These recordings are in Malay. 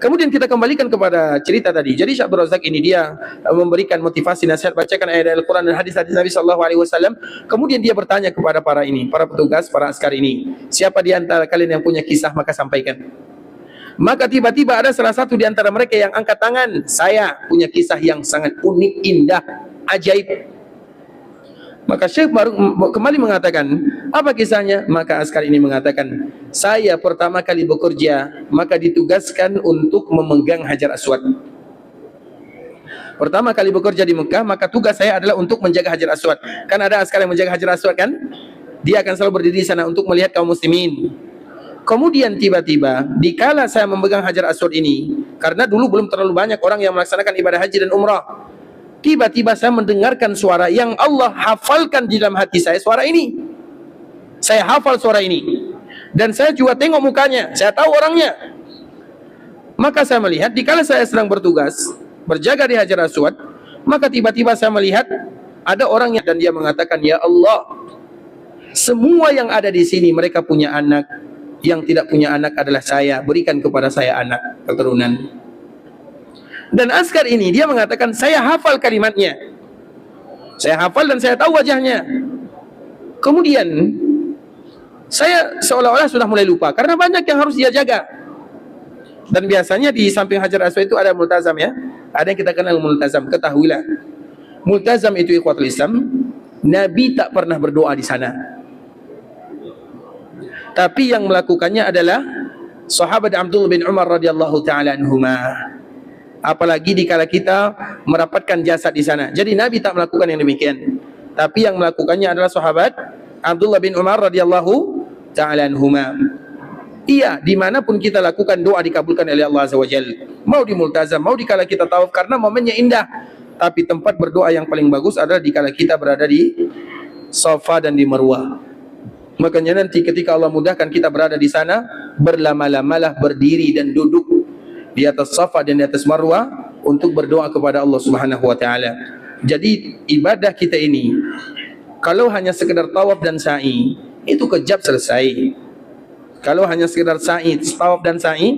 Kemudian kita kembalikan kepada cerita tadi. Jadi Syekh Abdul Razak ini dia memberikan motivasi, nasihat, bacakan ayat Al-Quran dan hadis-hadis Nabi SAW. Kemudian dia bertanya kepada para petugas, para askar ini, siapa di antara kalian yang punya kisah maka sampaikan. Maka tiba-tiba ada salah satu di antara mereka yang angkat tangan, saya punya kisah yang sangat unik, indah, ajaib. Maka Syekh baru kembali mengatakan, apa kisahnya? Maka askar ini mengatakan, saya pertama kali bekerja, maka ditugaskan untuk memegang Hajar Aswad. Pertama kali bekerja di Mekah, maka tugas saya adalah untuk menjaga Hajar Aswad. Kan ada askar yang menjaga Hajar Aswad kan? Dia akan selalu berdiri di sana untuk melihat kaum muslimin. Kemudian tiba-tiba, dikala saya memegang Hajar Aswad ini, karena dulu belum terlalu banyak orang yang melaksanakan ibadah haji dan umrah, tiba-tiba saya mendengarkan suara yang Allah hafalkan di dalam hati saya, suara ini. Saya hafal suara ini. Dan saya juga tengok mukanya, saya tahu orangnya. Maka saya melihat, dikala saya sedang bertugas, berjaga di Hajar Aswad, maka tiba-tiba saya melihat, ada orang yang, dan dia mengatakan, ya Allah, semua yang ada di sini, mereka punya anak. Yang tidak punya anak adalah saya, berikan kepada saya anak, keturunan. Dan askar ini dia mengatakan, saya hafal kalimatnya, saya hafal dan saya tahu wajahnya. Kemudian saya seolah-olah sudah mulai lupa, karena banyak yang harus dia jaga. Dan biasanya di samping Hajar Aswad itu ada multazam ya. Ada yang kita kenal multazam. Ketahuilah, multazam itu ikhwatul Islam, Nabi tak pernah berdoa di sana, tapi yang melakukannya adalah sahabat Abdullah bin Umar radhiyallahu taala anhuma. Apalagi dikala kita merapatkan jasad di sana. Jadi Nabi tak melakukan yang demikian, tapi yang melakukannya adalah sahabat Abdullah bin Umar radhiyallahu ta'ala anhuma. Iya, dimanapun kita lakukan doa dikabulkan oleh Allah Azza wa Jalla. Mau di multazam, mau dikala kita tawaf, karena momennya indah. Tapi tempat berdoa yang paling bagus adalah dikala kita berada di Safa dan di Marwah. Makanya nanti ketika Allah mudahkan kita berada di sana, berlama-lamalah berdiri dan duduk di atas Safa dan di atas Marwah untuk berdoa kepada Allah Subhanahu wa taala. Jadi ibadah kita ini kalau hanya sekedar tawaf dan sa'i, itu kejap selesai. Kalau hanya sekedar sa'i, tawaf dan sa'i,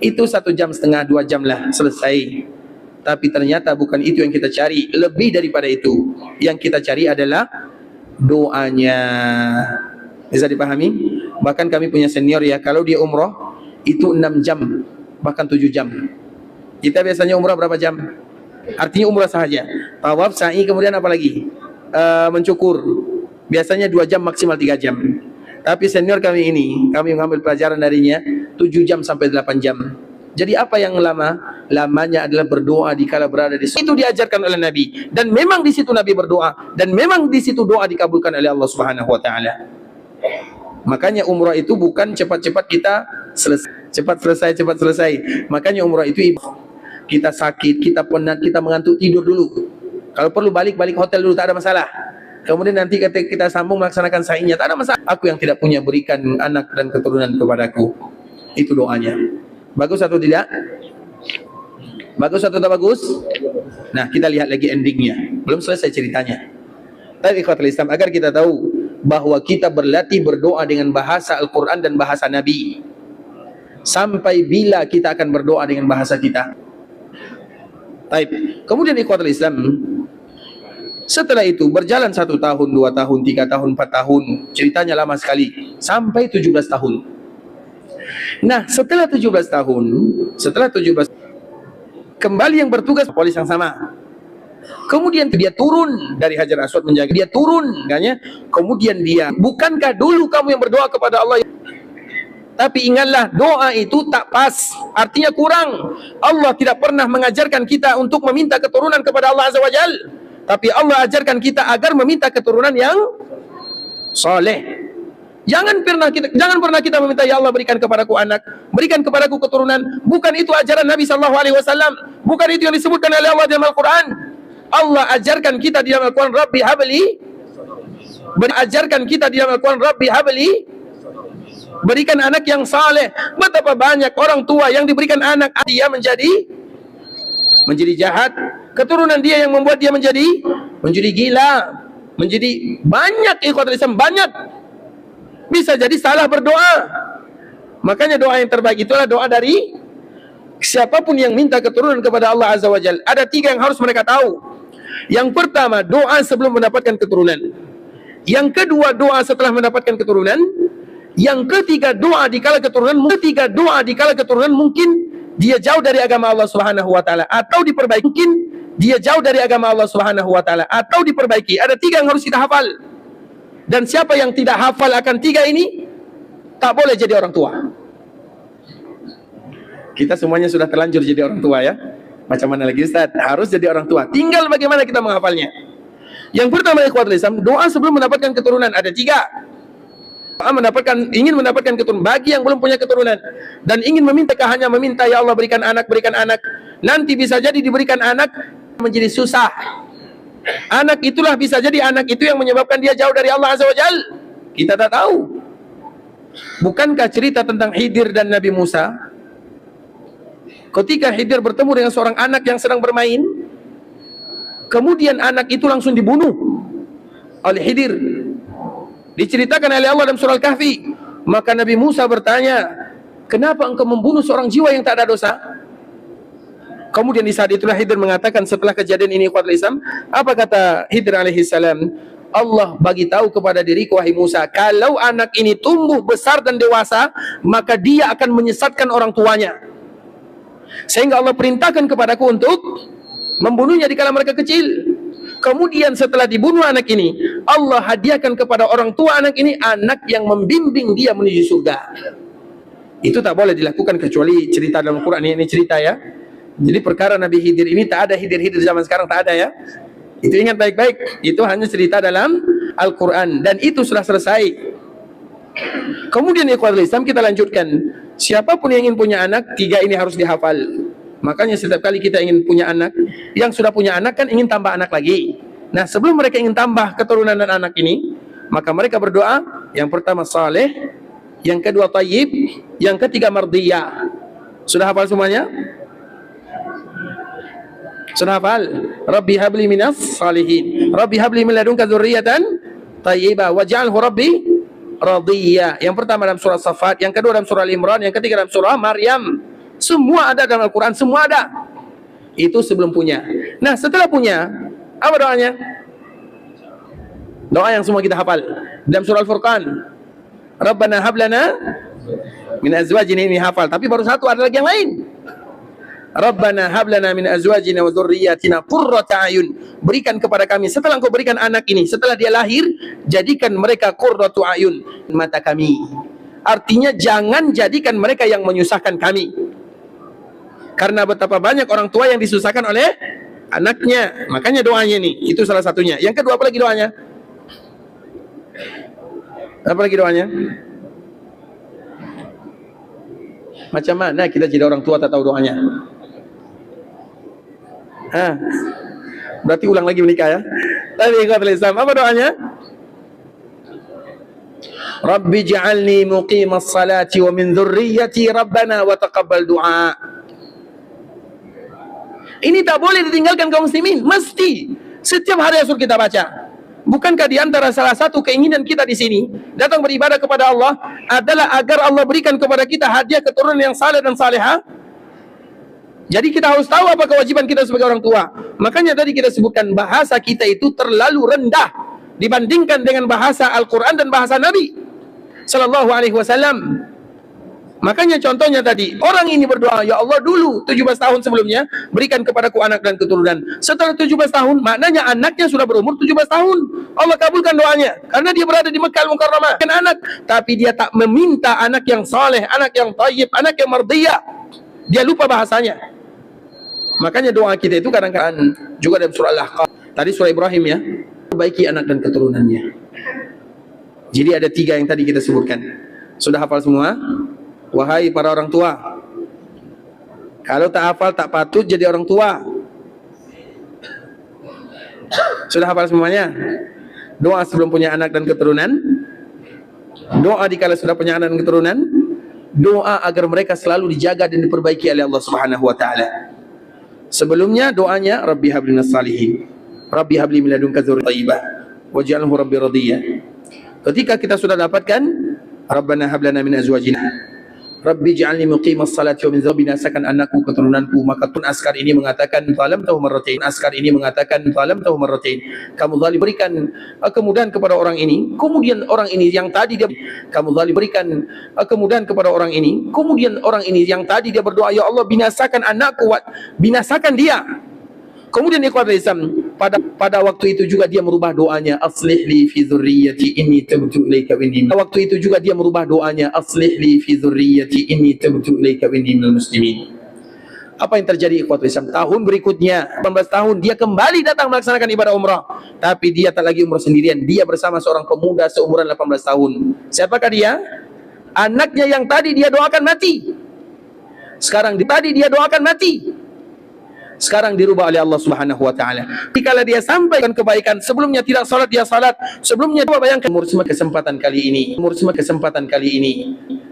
itu 1,5 jam, 2 jam lah selesai. Tapi ternyata bukan itu yang kita cari, lebih daripada itu. Yang kita cari adalah doanya. Bisa dipahami? Bahkan kami punya senior ya, kalau dia umrah itu 6 jam, bahkan 7 jam. Kita biasanya umrah berapa jam? Artinya umrah sahaja, tawaf, sa'i, kemudian apa lagi? Mencukur. Biasanya 2 jam, maksimal 3 jam. Tapi senior kami ini, kami mengambil pelajaran darinya 7 jam sampai 8 jam. Jadi apa yang lama? Lamanya adalah berdoa dikala berada di situ. Itu diajarkan oleh Nabi, dan memang di situ Nabi berdoa, dan memang di situ doa dikabulkan oleh Allah Subhanahu wa taala. Makanya umrah itu bukan cepat-cepat kita cepat selesai. Makanya umrah itu kita sakit, kita penat, kita mengantuk, tidur dulu. Kalau perlu balik hotel dulu, tak ada masalah. Kemudian nanti ketika kita sambung melaksanakan sa'inya, tak ada masalah. Aku yang tidak punya, berikan anak dan keturunan kepadaku. Itu doanya. Bagus atau tidak? Bagus atau tak bagus? Nah, kita lihat lagi endingnya. Belum selesai ceritanya. Tapi ikhwatul Islam, agar kita tahu bahwa kita berlatih berdoa dengan bahasa Al-Quran dan bahasa Nabi. Sampai bila kita akan berdoa dengan bahasa kita? Baik. Kemudian ikhwatul Islam, setelah itu berjalan 1 tahun, 2 tahun, 3 tahun, 4 tahun. Ceritanya lama sekali. Sampai 17 tahun. Nah, setelah 17 tahun, kembali yang bertugas polis yang sama. Kemudian dia turun dari Hajar Aswad menjaga. Dia turun, kayaknya. Kemudian dia, bukankah dulu kamu yang berdoa kepada Allah? Tapi ingatlah, doa itu tak pas, artinya kurang. Allah tidak pernah mengajarkan kita untuk meminta keturunan kepada Allah Azza wa Jalla. Tapi Allah ajarkan kita agar meminta keturunan yang soleh. Jangan pernah kita meminta, ya Allah berikan kepadaku anak, berikan kepadaku keturunan. Bukan itu ajaran Nabi SAW. Bukan itu yang disebutkan oleh Allah dalam Al-Quran. Allah ajarkan kita di dalam Al-Quran, Rabbi habli, berikan anak yang saleh. Betapa banyak orang tua yang diberikan anak, dia menjadi jahat. Keturunan dia yang membuat dia menjadi gila, menjadi banyak ikhwatul Islam, banyak. Bisa jadi salah berdoa. Makanya doa yang terbaik itulah doa dari Siapapun yang minta keturunan kepada Allah Azza wa Jalla, ada 3 yang harus mereka tahu. Yang pertama, doa sebelum mendapatkan keturunan. Yang kedua, doa setelah mendapatkan keturunan. Yang ketiga, doa dikala keturunan. Ketiga, doa dikala keturunan mungkin dia jauh dari agama Allah Subhanahu wa taala atau diperbaiki. Mungkin dia jauh dari agama Allah Subhanahu wa taala atau diperbaiki. Ada 3 yang harus kita hafal. Dan siapa yang tidak hafal akan 3 ini, tak boleh jadi orang tua. Kita semuanya sudah terlanjur jadi orang tua ya. Macam mana lagi Ustaz? Harus jadi orang tua. Tinggal bagaimana kita menghafalnya. Yang pertama, ikhwatul Islam, doa sebelum mendapatkan keturunan ada 3. Ingin mendapatkan keturunan bagi yang belum punya keturunan dan ingin meminta, hanya meminta ya Allah berikan anak, nanti bisa jadi diberikan anak menjadi susah. Anak itulah bisa jadi anak itu yang menyebabkan dia jauh dari Allah Azza wa Jalla. Kita tak tahu. Bukankah cerita tentang Khidir dan Nabi Musa, ketika Khidir bertemu dengan seorang anak yang sedang bermain, kemudian anak itu langsung dibunuh oleh Khidir. Diceritakan oleh Allah dalam surah Al-Kahfi. Maka Nabi Musa bertanya, kenapa engkau membunuh seorang jiwa yang tak ada dosa? Kemudian di saat itulah Khidir mengatakan, setelah kejadian ini ikhwatul Islam, apa kata Khidir alaihi salam? Allah bagi tahu kepada diriku wahai Musa, kalau anak ini tumbuh besar dan dewasa, maka dia akan menyesatkan orang tuanya. Sehingga Allah perintahkan kepadaku untuk membunuhnya dikala mereka kecil. Kemudian setelah dibunuh anak ini, Allah hadiahkan kepada orang tua anak ini anak yang membimbing dia menuju surga. Itu tak boleh dilakukan kecuali cerita dalam Quran. Ini cerita ya. Jadi perkara Nabi Khidir ini tak ada Khidir zaman sekarang, tak ada ya. Itu ingat baik-baik. Itu hanya cerita dalam Al-Quran dan itu sudah selesai. Kemudian ikhwatul Islam, kita lanjutkan. Siapapun yang ingin punya anak, 3 ini harus dihafal. Makanya setiap kali kita ingin punya anak, yang sudah punya anak kan ingin tambah anak lagi. Nah, sebelum mereka ingin tambah keturunan dan anak ini, maka mereka berdoa, yang pertama saleh, yang kedua tayyib, yang ketiga mardiyah. Sudah hafal semuanya? Sudah hafal? Rabbi habli minas salihin, Rabbi habli min ladunka dzurriyyatan thayyibah waj'alhu rabbi radiyya. Yang pertama dalam surah Safat, yang kedua dalam surah Al-Imran, yang ketiga dalam surah Maryam. Semua ada dalam Al-Quran, semua ada. Itu sebelum punya. Nah, setelah punya, apa doanya? Doa yang semua kita hafal dalam surah Al-Furqan. Rabbana hablana min azwajina, ini hafal. Tapi baru satu, ada lagi yang lain. Rabbana hablana min azwajina wa dzurriyyatina qurrata ayun. Berikan kepada kami, setelah engkau berikan anak ini, setelah dia lahir, jadikan mereka qurratu ayun, mata kami. Artinya jangan jadikan mereka yang menyusahkan kami. Karena betapa banyak orang tua yang disusahkan oleh anaknya. Makanya doanya nih, itu salah satunya. Yang kedua, apa lagi doanya? Apa lagi doanya? Macam mana kita jadi orang tua tak tahu doanya? Berarti ulang lagi menikah ya. Tapi ikhwatul Islam, apa doanya? Rabbi ja'alni muqimas salati wa min dzurriyyati rabbana wa taqabbal du'a. Ini tak boleh ditinggalkan kaum muslimin, mesti setiap hari Rasul kita baca. Bukankah di antara salah satu keinginan kita di sini datang beribadah kepada Allah adalah agar Allah berikan kepada kita hadiah keturunan yang saleh dan salehah? Jadi kita harus tahu apa kewajiban kita sebagai orang tua. Makanya tadi kita sebutkan bahasa kita itu terlalu rendah dibandingkan dengan bahasa Al-Quran dan bahasa Nabi Sallallahu Alaihi Wasallam. Makanya contohnya tadi, orang ini berdoa, ya Allah dulu 17 tahun sebelumnya berikan kepadaku anak dan keturunan. Setelah 17 tahun, maknanya anaknya sudah berumur 17 tahun. Allah kabulkan doanya karena dia berada di Mekah Al-Mukarramah. Kan anak, tapi dia tak meminta anak yang saleh, anak yang thayyib, anak yang mardiyah. Dia lupa bahasanya. Makanya doa kita itu kadang-kadang juga dalam surah Al-Ahqaf. Tadi surah Ibrahim ya, perbaiki anak dan keturunannya. Jadi ada 3 yang tadi kita sebutkan. Sudah hafal semua? Wahai para orang tua, kalau tak hafal tak patut jadi orang tua. Sudah hafal semuanya? Doa sebelum punya anak dan keturunan, doa dikala sudah punya anak dan keturunan, doa agar mereka selalu dijaga dan diperbaiki oleh Allah Subhanahu wa taala. Sebelumnya doanya Rabbi habli minas salihin, Rabbi habli min ladunka dzurriyyatan thayyibah waj'alhu rabbi radiyya. Ketika kita sudah dapatkan Rabbana hablana min azwajina Rabbi ja'alni muqimas salati wa min dzurriyyati, binasakan anakku keturunanku. Maka pun Askar ini mengatakan zalamtahu marratain. Askar ini mengatakan zalamtahu marratain. Kamu zalim, berikan kemudahan kepada orang ini. Kemudian orang ini yang tadi dia kamu zalim, berikan kemudahan kepada orang ini. Kemudian orang ini yang tadi dia berdoa, ya Allah binasakan anakku, binasakan dia. Kemudian ikhwan Islam, pada waktu itu juga dia merubah doanya, aslih li fi dzurriyyati inni tubtu ilaika wa inni. Waktu itu juga dia merubah doanya, aslih li fi dzurriyyati inni tubtu ilaika wa inni minal muslimin. Apa yang terjadi ikhwan Islam? Tahun berikutnya, 18 tahun dia kembali datang melaksanakan ibadah umrah, tapi dia tak lagi umrah sendirian, dia bersama seorang pemuda seumuran 18 tahun. Siapakah dia? Anaknya yang tadi dia doakan mati. Sekarang tadi dia doakan mati, sekarang dirubah oleh Allah Subhanahu wa taala. Jika dia sampaikan kebaikan, sebelumnya tidak salat dia salat, sebelumnya coba bayangkan kesempatan kali ini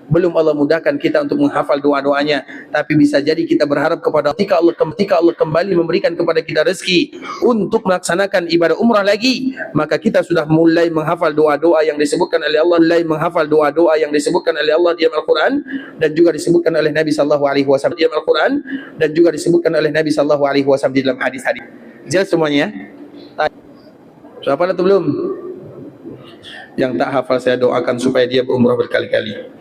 belum Allah mudahkan kita untuk menghafal doa-doanya, tapi bisa jadi kita berharap kepada ketika Allah kembali memberikan kepada kita rezeki untuk melaksanakan ibadah umrah lagi, maka kita sudah mulai menghafal doa-doa yang disebutkan oleh Allah, di dalam Al-Qur'an dan juga disebutkan oleh Nabi sallallahu alaihi wasallam di dalam Al-Qur'an dan juga disebutkan oleh Nabi sallallahu alaihi wasallam di dalam hadis-hadis. Jelas semuanya? Sudah hafal atau belum? Yang tak hafal saya doakan supaya dia berumrah berkali-kali.